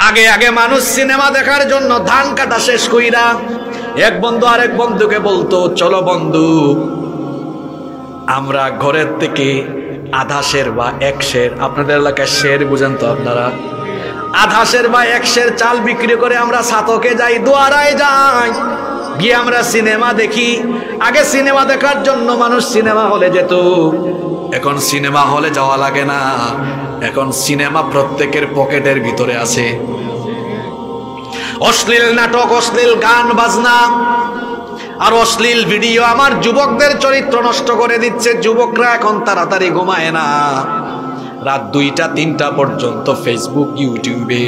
আগে আগে মানুষ সিনেমা দেখার জন্য ধান কাটা শেষ কইরা এক বন্ধু আরেক বন্ধুকে বলতো, চলো বন্ধু আমরা ঘরের থেকে আধা শের বা এক শের, আপনাদের এলাকায় শের বুঝেন তো আপনারা, আধা শের বা এক শের চাল বিক্রি করে আমরা ছাতকে যাই, দুয়ারায় যাই, গিয়ে আমরা সিনেমা দেখি। আগে সিনেমা দেখার জন্য মানুষ সিনেমা হলে যেত, এখন সিনেমা হলে যাওয়া লাগে না, এখন সিনেমা প্রত্যেকের পকেটের ভিতরে আছে। অশ্লীল নাটক, অশ্লীল গান বাজনা আর অশ্লীল ভিডিও আমার যুবকদের চরিত্র নষ্ট করে দিচ্ছে। যুবকরা এখন তাড়াতাড়ি ঘুমায় না, রাত 2টা 3টা পর্যন্ত ফেসবুক ইউটিউবে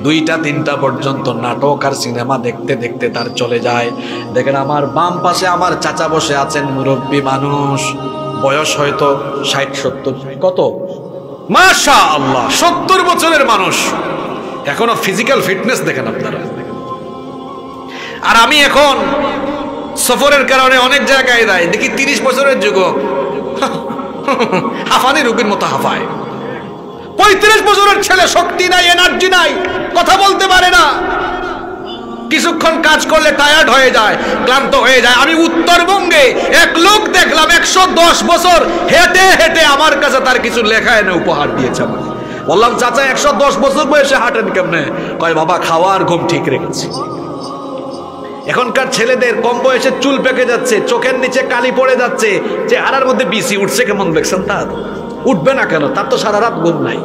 2টা 3টা পর্যন্ত নাটক আর সিনেমা দেখতে দেখতে তার চলে যায়। দেখেন আমার বাম পাশে আমার চাচা বসে আছেন, মুরব্বী মানুষ, বয়স হয়তো 60-70, কত মাশাআল্লাহ 70 বছরের মানুষ, এখনো ফিজিক্যাল ফিটনেস দেখেন আপনারা। আর আমি এখন সফরের কারণে অনেক জায়গায় যাই, দেখি 30 বছরের যুবক হাফানি রোগীর মতো হাফায়। 35 বছরের ছেলে শক্তি নাই, এনার্জি নাই, কথা বলতে পারে না, কিছুক্ষণ কাজ করলে টায়ার্ড হয়ে যায়, ক্লান্ত হয়ে যায়। আমি উত্তরবঙ্গে এক লোক দেখলাম 110 বছর হেঁটে হেঁটে আমার কাছে তার কিছু লেখা এনে উপহার দিয়েছে আমাকে। বললাম চাচা 110 বছর বয়সে হাঁটেন কেমনে? কয় বাবা খাওয়া আর ঘুম ঠিক রেখেছি। এখনকার ছেলেদের কম বয়সে চুল পেকে যাচ্ছে, চোখের নিচে কালি পড়ে যাচ্ছে, চেহারার মধ্যে বিসি উঠছে, কেমন দেখছেন? তার উঠবে না কেন? তার তো সারা রাত ঘুম নাই।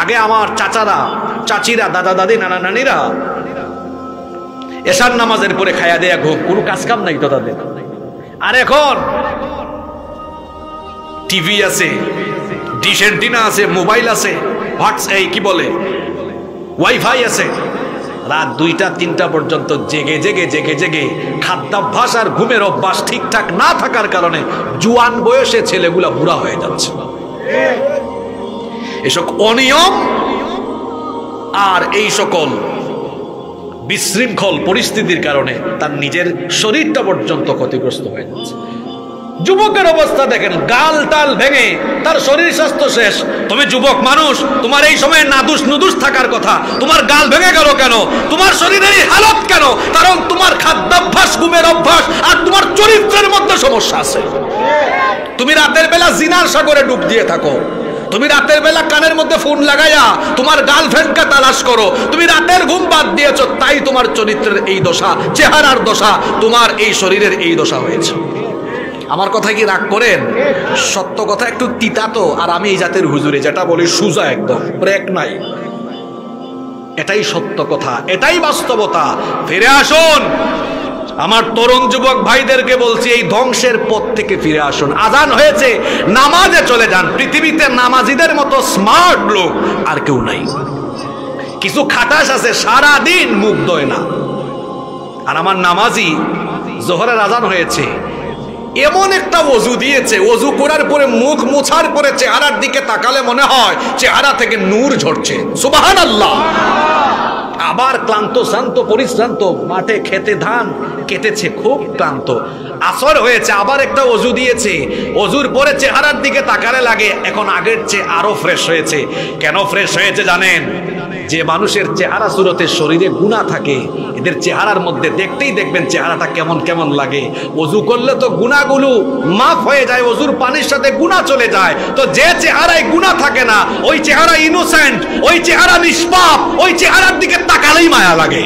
আগে আমার চাচারা, চাচিরা, দাদা দাদি, নানা নানিরা এশার নামাজের পরে খায়া দেয়া ঘুম, কোনো কাজ কাম নাই তো তাদের। আর এখন টিভি আছে, ডিশ এন্টিনা আছে, মোবাইল আছে, হোয়াটসঅ্যাপ কি বলে ওয়াইফাই আছে, রাত 2টা 3টা পর্যন্ত জেগে জেগে জেগে জেগে খাদ্যাভ্যাস আর ঘুমের অভ্যাস ঠিকঠাক না থাকার কারণে জুয়ান বয়সে ছেলেগুলা বুড়া হয়ে যাচ্ছে। এসব অনিয়ম আর এই সকল বিশৃঙ্খল পরিস্থিতির কারণে তার নিজের শরীরটা পর্যন্ত ক্ষতিগ্রস্ত হয়ে যাচ্ছে। যুবকের অবস্থা দেখেন, গাল টাল ভেঙে তার শরীর স্বাস্থ্য শেষ। তুমি যুবক মানুষ, তোমার এই সময় নাদুস নুদুস থাকার কথা, তোমার গাল ভেঙে গেল কেন? তোমার শরীরের এই হালত কেন? কারণ তোমার খাদ্যাভ্যাস, ঘুমের অভ্যাস আর তোমার চরিত্রের মধ্যে সমস্যা আছে। তুমি রাতের বেলা জিনার সাগরে ডুব দিয়ে থাকো, তুমি রাতের বেলা কানের মধ্যে ফোন লাগাইয়া তোমার গার্লফ্রেন্ডকে তালাশ করো, তুমি রাতের ঘুম বাদ দিয়েছো, তাই তোমার চরিত্রের এই দশা, চেহারার দশা, তোমার এই শরীরের এই দশা হয়েছে। আমার কথা কি রাগ করেন? সত্য কথা একটু তিতা তো। আর আমি এই জাতের হুজুরে যেটা বলি সুজা, একদম ব্রেক নাই, এটাই সত্য কথা, এটাই বাস্তবতা। ফিরে আসুন, আমার তরুণ যুবক ভাইদেরকে বলছি, এই ধ্বংসের পথ থেকে ফিরে আসুন। আজান হয়েছে, নামাজে চলে যান। পৃথিবীতে নামাজিদের মতো স্মার্ট লোক আর কেউ নাই। কিছু খাটাস আছে, সারা দিন মুখ ধোয় না। আর আমার নামাজি জোহরের আজান হয়েছে, এমন একটা ওযু দিয়েছে, ওযু করার পরে মুখ মোছার পরে চেহারার দিকে তাকালে মনে হয় চেহারা থেকে নূর ঝরছে। সুবহানাল্লাহ। আবার ক্লান্ত শান্ত পরিশ্রান্ত, মাঠে খেতে ধান কেটেছে, খুব ক্লান্ত। আসর হয়েছে, আবার একটা ওযু দিয়েছে, ওযুর পরে চেহারার দিকে তাকালে লাগে এখন আগের চেয়ে আরো ফ্রেশ হয়েছে। কেন ফ্রেশ হয়েছে জানেন? যে মানুষের চেহারা সুরতে শরীরে গুনাহ থাকে, এদের চেহারার মধ্যে দেখতেই দেখবেন চেহারাটা কেমন কেমন লাগে। ওযু করলে তো গুনাহগুলো মাফ হয়ে যায়, ওযুর পানির সাথে গুনাহ চলে যায়। তো যে চেহারায় গুনাহ থাকে না, ওই চেহারা ইনোসেন্ট, ওই চেহারা নিষ্পাপ, ওই চেহারার দিকে তাকালেই মায়া লাগে।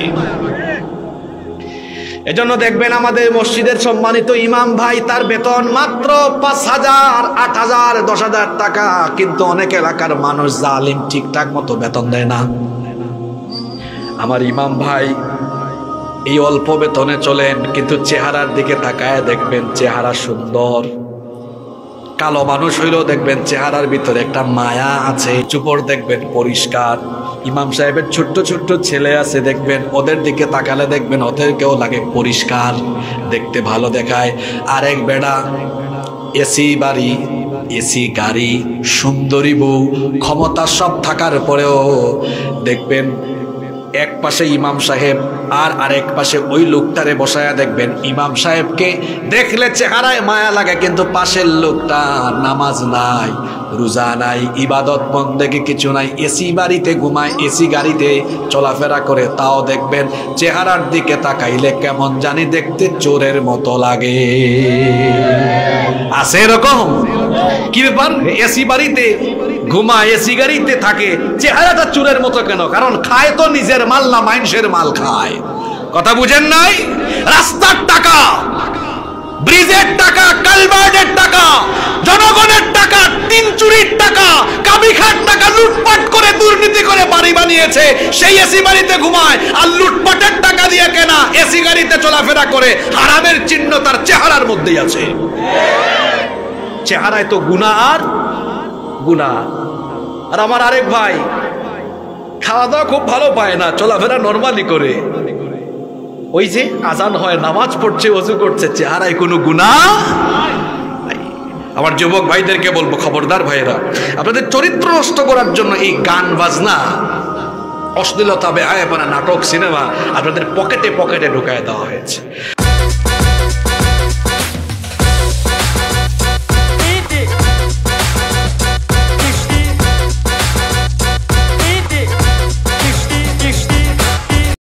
এজন্য দেখবেন আমাদের মসজিদের সম্মানিত ইমাম ভাই, তার বেতন মাত্র 5,000, 8,000, 10,000 টাকা, কিন্তু অনেক এলাকার মানুষ জালিম, ঠিকঠাক মতো বেতন দেয় না। আমার ইমাম ভাই এই অল্প বেতনে চলেন, কিন্তু চেহারার দিকে তাকায় দেখবেন চেহারা সুন্দর। কালো মানুষ হইলেও দেখবেন চেহারার ভিতরে একটা মায়া আছে, চুপড় দেখবেন পরিষ্কার। ইমাম সাহেবের ছোট্ট ছোট্ট ছেলে আছে, দেখবেন ওদের দিকে তাকালে দেখবেন ওদেরকেও লাগে পরিষ্কার, দেখতে ভালো দেখায়। আরেক বেড়া এসি বাড়ি, এসি গাড়ি, সুন্দরী বউ, ক্ষমতা সব থাকার পরেও দেখবেন এক পাশে ইমাম সাহেব আর আরেক পাশে ওই লোকটারে বসায়া দেখবেন ইমাম সাহেবকে দেখলে চেহারায় মায়া লাগে, কিন্তু পাশের লোকটা নামাজ নাই, রোজা নাই, ইবাদত বন্দেগী কিছু নাই, এসি বাড়িতে ঘুমায়, এসি গাড়িতে চলাফেরা করে, তাও দেখবেন চেহারার দিকে তাকাইলে কেমন জানি দেখতে চোরের মতো লাগে। আছে এরকম? কি ব্যাপার? এসি বাড়িতে ঘুমায়, এসি গাড়িতে থাকে, চেহারাটা চোরের মতো কেন? কারণ খায় তো নিজের মাল না, মানুষের মাল খায়। কথা বুঝেন নাই? রাস্তার টাকা, ব্রিজের টাকা, কালভার্টের টাকা, জনগণের টাকা, তিন চুরির টাকা, কাবিখার টাকা লুটপাট করে দুর্নীতি করে বাড়ি বানিয়েছে, সেই এসি বাড়িতে ঘুমায়, আর লুটপাটের টাকা দিয়ে কেনা এসি গাড়িতে চলাফেরা করে। হারামের চিহ্ন তার চেহারার মধ্যেই আছে। চেহারায় তো গুনাহ আর গুনাহ। আর আমার আরেক ভাই খাওয়া দাওয়া খুব ভালো পায় না, চলাফেরা নরমালি করে, ওই যে আজান হয়, নামাজ পড়ছে, ওযু করছে, চেহারায় কোনো গুনাহ নাই। আমার যুবক ভাইদেরকে বলবো, খবরদার ভাইরা, আপনাদের চরিত্র নষ্ট করার জন্য এই গান বাজনা, অশ্লীলতা, বেহায়াপনা, নাটক, সিনেমা আপনাদের পকেটে পকেটে ঢুকায় দেওয়া হয়েছে।